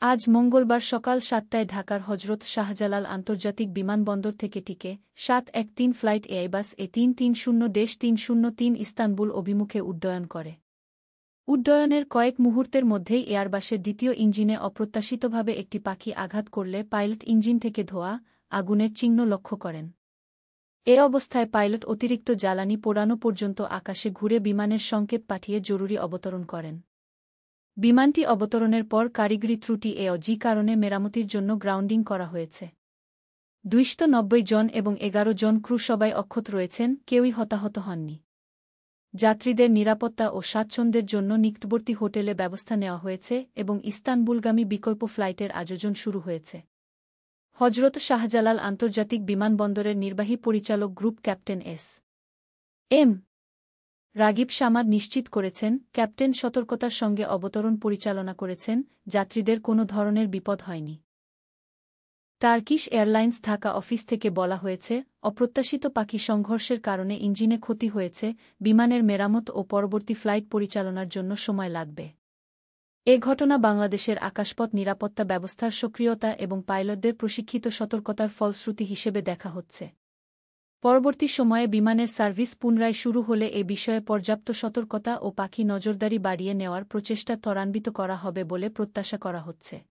আজ মঙ্গলবার সকাল ৭টায় ঢাকার হজরত শাহজালাল আন্তর্জাতিক বিমানবন্দর থেকে টিকে ৭১৩ ফ্লাইট এয়ারবাস এ৩৩০-৩০৩ ইস্তানবুল অভিমুখে উড্ডয়ন করে। উড্ডয়নের কয়েক মুহূর্তের মধ্যেই এয়ারবাসের দ্বিতীয় ইঞ্জিনে অপ্রত্যাশিতভাবে একটি পাখি আঘাত করলে পাইলট ইঞ্জিন থেকে ধোঁয়া, আগুনের চিহ্ন লক্ষ্য করেন। এ অবস্থায় পাইলট অতিরিক্ত জ্বালানি পোড়ানো পর্যন্ত আকাশে ঘুরে বিমানের সংকেত পাঠিয়ে জরুরি অবতরণ করেন। বিমানটি অবতরণের পর কারিগরি ত্রুটি এ কারণে মেরামতির জন্য গ্রাউন্ডিং করা হয়েছে। ২৯০ জন এবং ১১ জন ক্রু সবাই অক্ষত রয়েছেন, কেউই হতাহত হননি। যাত্রীদের নিরাপত্তা ও স্বাচ্ছন্দ্যের জন্য নিকটবর্তী হোটেলে ব্যবস্থা নেওয়া হয়েছে এবং ইস্তানবুলগামী বিকল্প ফ্লাইটের আয়োজন শুরু হয়েছে। হজরত শাহজালাল আন্তর্জাতিক বিমানবন্দরের নির্বাহী পরিচালক group captain SM. Ragib Samad নিশ্চিত করেছেন, ক্যাপ্টেন সতর্কতার সঙ্গে অবতরণ পরিচালনা করেছেন, যাত্রীদের কোনো ধরনের বিপদ হয়নি। টার্কিশ এয়ারলাইন্স ঢাকা অফিস থেকে বলা হয়েছে, অপ্রত্যাশিত পাখি সংঘর্ষের কারণে ইঞ্জিনে ক্ষতি হয়েছে, বিমানের মেরামত ও পরবর্তী ফ্লাইট পরিচালনার জন্য সময় লাগবে। এ ঘটনা বাংলাদেশের আকাশপথ নিরাপত্তা ব্যবস্থার সক্রিয়তা এবং পাইলটদের প্রশিক্ষিত সতর্কতার ফলশ্রুতি হিসেবে দেখা হচ্ছে। পরবর্তী সময়ে বিমানের সার্ভিস পুনরায় শুরু হলে এ বিষয়ে পর্যাপ্ত সতর্কতা ও পাখি নজরদারি বাড়িয়ে নেওয়ার প্রচেষ্টা ত্বরান্বিত করা হবে বলে প্রত্যাশা করা হচ্ছে।